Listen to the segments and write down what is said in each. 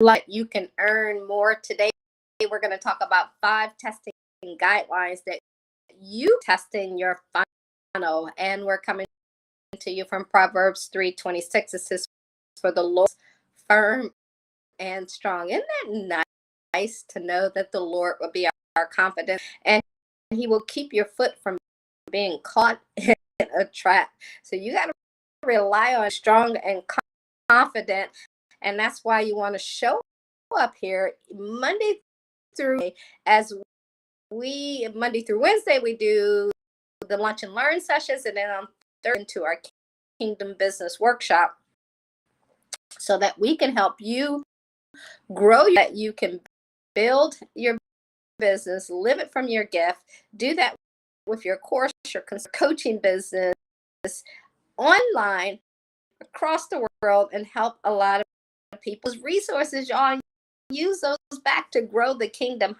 like you can earn more. Today, we're going to talk about 5 testing guidelines that you test in your funnel. And we're coming to you from Proverbs 3:26. It says, "For the Lord is firm and strong." Isn't that nice to know that the Lord will be our confidence, and He will keep your foot from being caught in a trap? So you got to rely on strong and confident, and that's why you want to show up here Monday through, as we Monday through Wednesday we do the lunch and learn sessions, and then on Thursday into our Kingdom Business Workshop, so that we can help you grow, that you can build your business, live it from your gift, do that with your course, your coaching business, online, across the world, and help a lot of people's resources. Y'all use those back to grow the kingdom.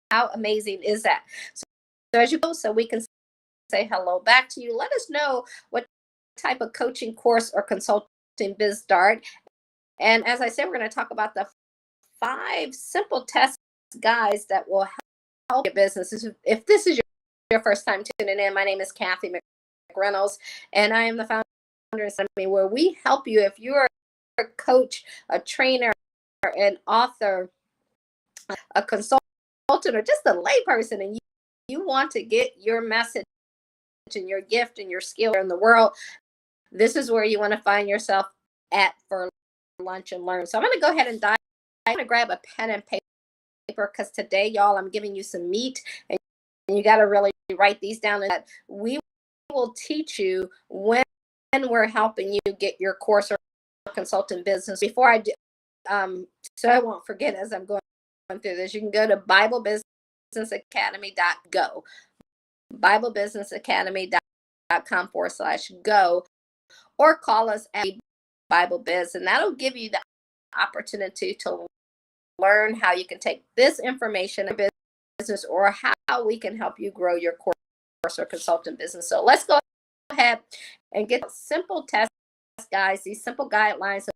How amazing is that? So as you go, so we can say hello back to you. Let us know what type of coaching course or consulting biz start. And as I said, we're going to talk about the 5 simple test guides that will help your business. If this is your first time tuning in, my name is Cathy McReynolds, and I am the founder of Academy, where we help you. If you're a coach, a trainer, an author, a consultant, or just a layperson, and you want to get your message and your gift and your skill in the world, this is where you want to find yourself at for lunch and learn. So I'm going to go ahead and dive. I'm going to grab a pen and paper, because today, y'all, I'm giving you some meat, and you got to really write these down. And that we will teach you when we're helping you get your course or consultant business. Before I do, so I won't forget as I'm going through this, you can go to BibleBusinessAcademy.go, BibleBusinessAcademy.com/go, or call us at Bible Biz, and that'll give you the opportunity to learn how you can take this information in business, or how we can help you grow your course or consultant business. So let's go ahead and get simple tests, guys, these simple guidelines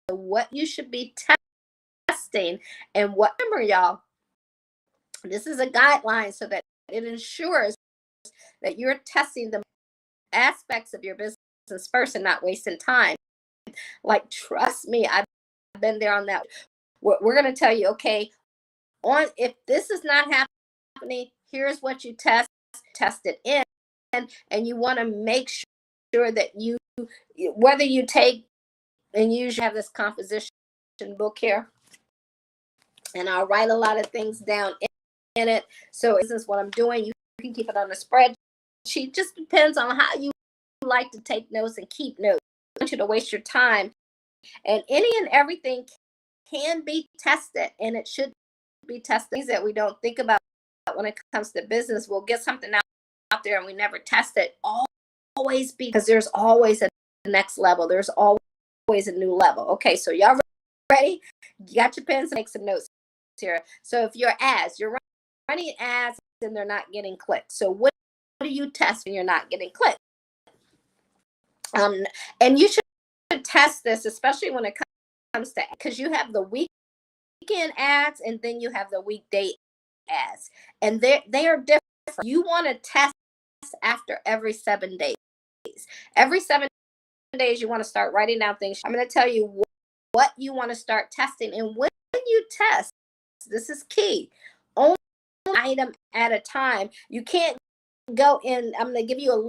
of what you should be testing. And what, remember, y'all, this is a guideline so that it ensures that you're testing the aspects of your business first and not wasting time. Like, trust me, I've been there on that. We're going to tell you, okay, if this is not happening, here's what you test it in, and you want to make sure that you, whether you take, and usually have this composition book here, and I'll write a lot of things down in it. So this is what I'm doing. You can keep it on a spreadsheet. Just depends on how you like to take notes and keep notes. I don't want you to waste your time. And any and everything can be tested, and it should be tested. Things that we don't think about when it comes to business, we'll get something out there and we never test it. Always be, because there's always a next level. There's always a new level. Okay, so y'all ready? You got your pens and make some notes here. So if you're running ads and they're not getting clicked, so what do you test when you're not getting clicked? And you should test this, especially when it comes to, because you have the weekend ads and then you have the weekday ads, and they are different. You want to test after every 7 days. Every 7 days, you want to start writing down things. I'm going to tell you what you want to start testing, and when you test, this is key. Only item at a time. You can't go in. I'm going to give you a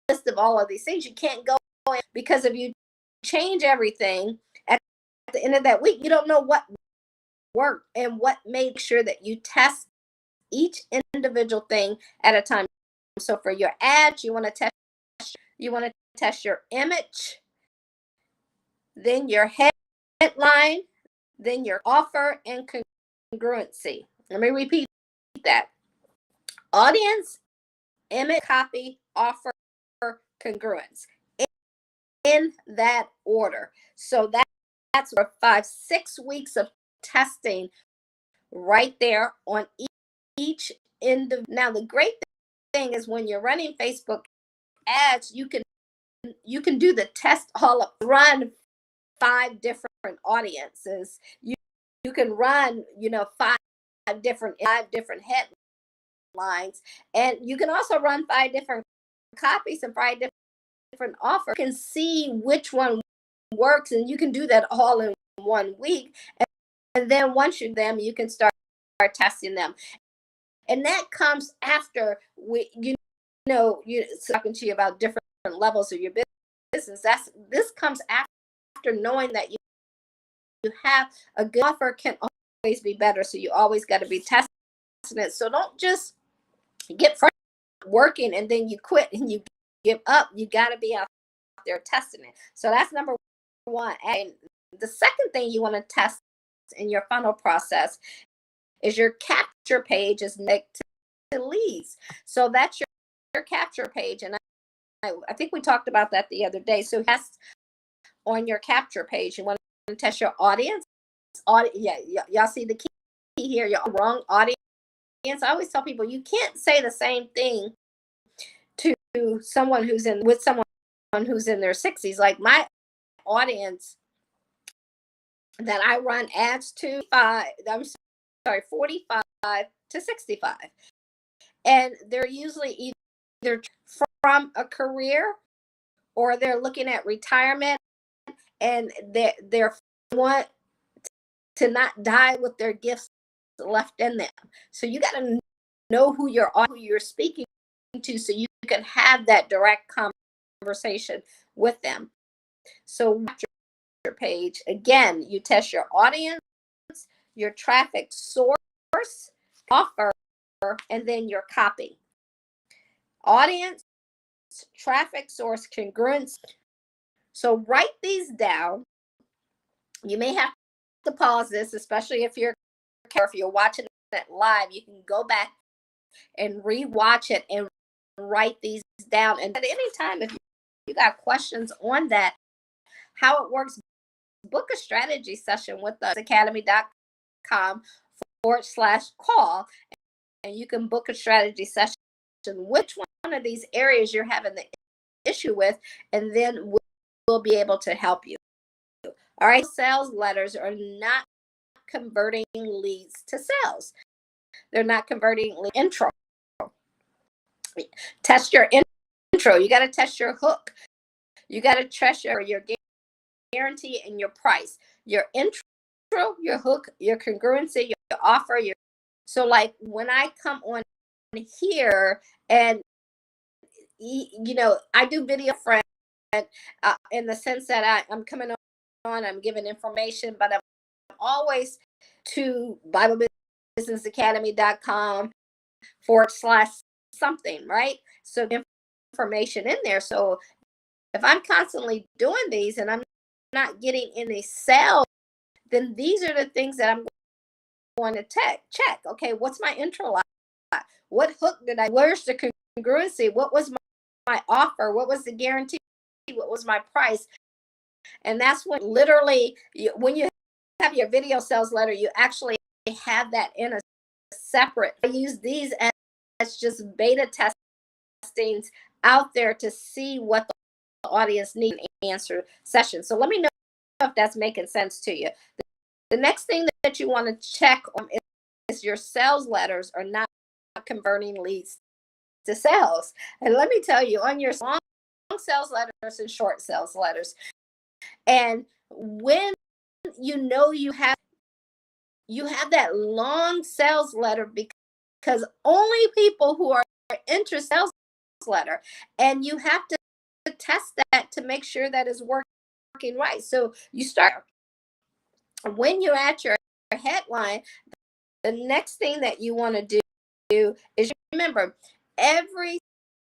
list of all of these things. You can't go in, because if you change everything at the end of that week, you don't know what worked and what. Made sure that you test each individual thing at a time. So for your ads, you want to test your image, then your headline, then your offer and congruency. Let me repeat that. Audience, image, copy, offer, congruence, in that order. So that's 5-6 weeks of testing right there on each individual. Now, the great thing is when you're running Facebook ads, you can do the test all up, run 5 different audiences. can run, five different headlines, and you can also run 5 different copies and 5 different offers. You can see which one works, and you can do that all in 1 week. And then once you can start testing them. And that comes after talking to you about different levels of your business. This comes after knowing that you have a good offer can always be better. So you always got to be testing it. So don't just get working and then you quit and you give up. You got to be out there testing it. So that's number one. And the second thing you want to test in your funnel process is your capture page is next to leads. So that's your capture page. And I think we talked about that the other day. So test on your capture page. You want to test your audience. Y'all see the key here. Your wrong audience. I always tell people you can't say the same thing to someone who's in their 60s. Like my audience that I run ads to 45 to 65. And they're usually either from a career or they're looking at retirement, and they want to not die with their gifts left in them. So you got to know who you're speaking to, so you can have that direct conversation with them. So your page, again, you test your audience, your traffic source, offer, and then your copy. Audience, traffic source, congruence. So write these down. You may have to pause this, especially if you're watching it live. You can go back and rewatch it and write these down. And at any time, if you got questions on that, how it works, book a strategy session with us, academy.com/call, and you can book a strategy session. Which one of these areas you're having the issue with, and then we'll be able to help you. All right, sales letters are not converting leads to sales. They're not converting intro. Test your intro. You got to test your hook. You got to test your guarantee and your price. Your intro, your hook, your congruency, your offer. So like when I come on here and I do video friend in the sense that I'm coming on, I'm giving information, but I'm always to BibleBusinessAcademy.com/something, right? So information in there. So if I'm constantly doing these and I'm not getting any sales, then these are the things that I'm going to check. Okay, what's my intro line? What hook where's the congruency? What was my offer? What was the guarantee? What was my price? And that's what literally, when you have your video sales letter, you actually have that in a separate. I use these as just beta testings out there to see what the audience needs in answer session. So let me know if that's making sense to you. The next thing that you want to check on is your sales letters are not converting leads to sales. And let me tell you, on your long sales letters and short sales letters, and when you have that long sales letter, because only people who are interested in sales letter, and you have to test that to make sure that it's working right. So you start when you're at your headline. The next thing that you want to do is remember, every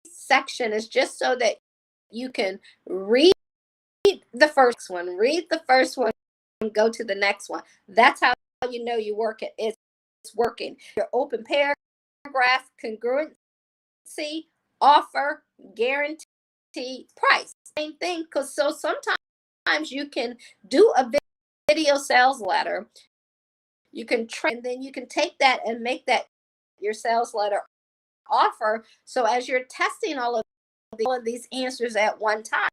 section is just so that you can read the first one, go to the next one. That's how you know you work it. It's working. Your open paragraph, congruency, offer, guarantee, price. Same thing, because so sometimes you can do a video sales letter. You can and then you can take that and make that your sales letter offer. So as you're testing all of these answers at one time.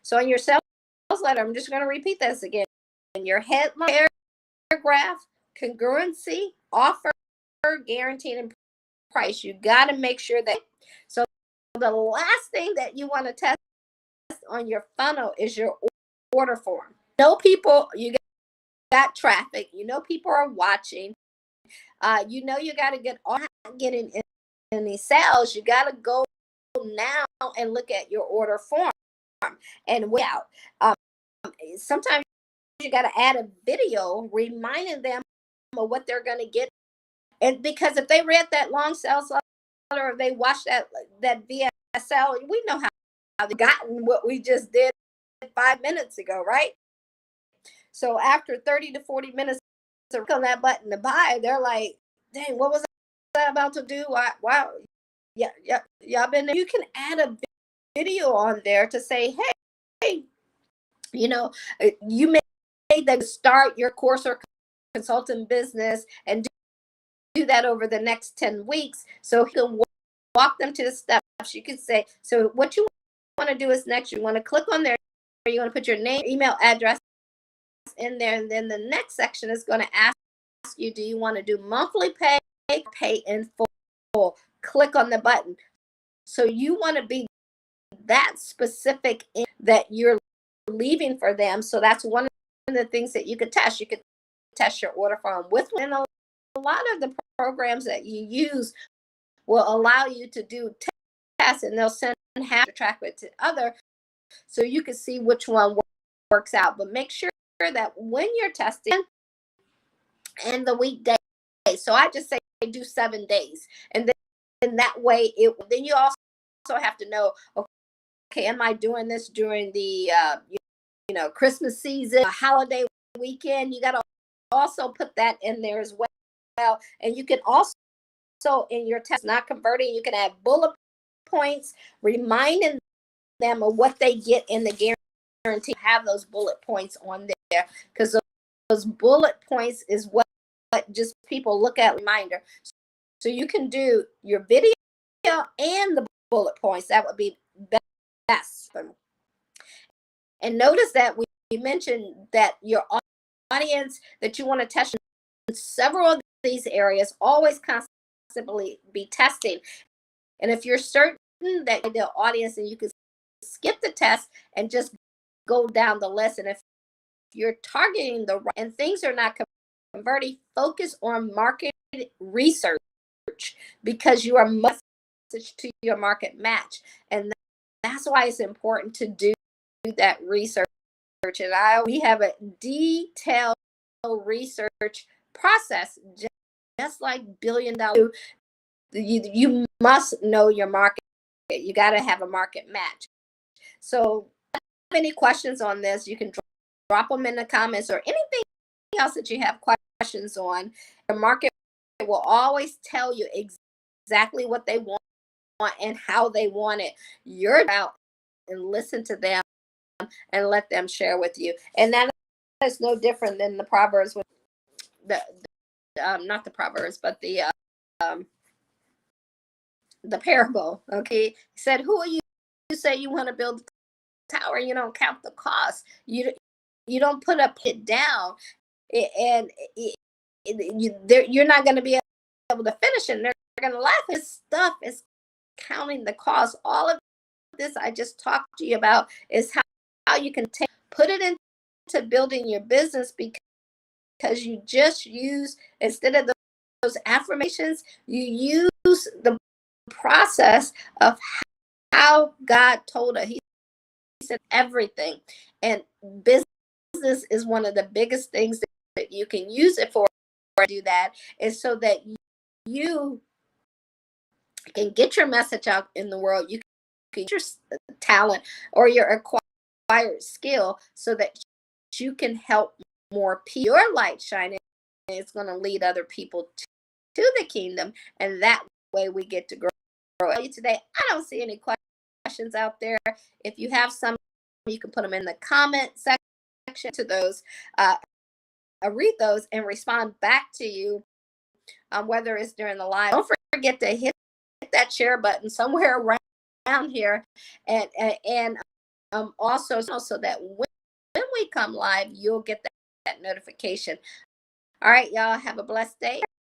So in your sales letter, I'm just going to repeat this again. In your headline, paragraph, congruency, offer, guaranteed, and price. You got to make sure that. So the last thing that you want to test on your funnel is your order form. People, you got traffic. People are watching. You got to get getting any sales. You got to go now and look at your order form and out. Sometimes you got to add a video reminding them of what they're going to get. And because if they read that long sales letter or they watched that VSL, we know how they've gotten what we just did 5 minutes ago, right? So after 30 to 40 minutes to click on that button to buy, they're like, dang, what was I about to do? Wow. Yeah. Y'all been there. You can add a video on there to say, hey, you made them start your course or consulting business and do that over the next 10 weeks. So you can walk them to the steps. You could say, so what you want to do is next, you want to click on there, you want to put your name, email address in there, and then the next section is going to ask you, do you want to do monthly pay in full? Click on the button. So you want to be that specific in that you're leaving for them. So that's one of the things that you could test. You could test your order form with, and a lot of the programs that you use will allow you to do tests, and they'll send half the track it to other, so you can see which one works out. But make sure that when you're testing and the weekday, so I just say do 7 days, and then that way then you also have to know, okay, am I doing this during the Christmas season, holiday weekend? You got to also put that in there as well. And you can also in your test not converting, you can add bullet points reminding them of what they get in the guarantee. Have those bullet points on there, because those bullet points is what just people look at reminder. So you can do your video and the bullet points. That would be best. And notice that we mentioned that your audience that you want to test in several of these areas, always constantly be testing. And if you're certain that the audience, and you can skip the test and just go down the list. And if you're targeting the right and things are not converting, focus on market research, because you are message to your market match. And that's why it's important to do that research. And we have a detailed research process, just like $1 billion. You must know your market. You got to have a market match. So if you have any questions on this, you can drop them in the comments, or anything else that you have questions on. The market will always tell you exactly what they want and how they want it. You're out and listen to them and let them share with you. And that is no different than the Proverbs, with not the Proverbs, but the parable. Okay, he said, who are you? You say you want to build a tower, you don't count the cost. You don't put it down, and you're not going to be able to finish it. And they're going to laugh. This stuff is counting the cost. All of this I just talked to you about is how you can put it into building your business, because you just use, instead of those affirmations, you use the process of how God told us. He said everything. And business is one of the biggest things that you can use it for. Do that is so that you can get your message out in the world. You can get your talent or your acquired skill, so that you can help more people. Your light shining, and it's going to lead other people to the kingdom, and that way we get to grow. Today, I don't see any questions out there. If you have some, you can put them in the comment section to those. I read those and respond back to you, whether it's during the live. Don't forget to hit that share button somewhere around here, and also so that when we come live, you'll get that notification. All right, y'all have a blessed day.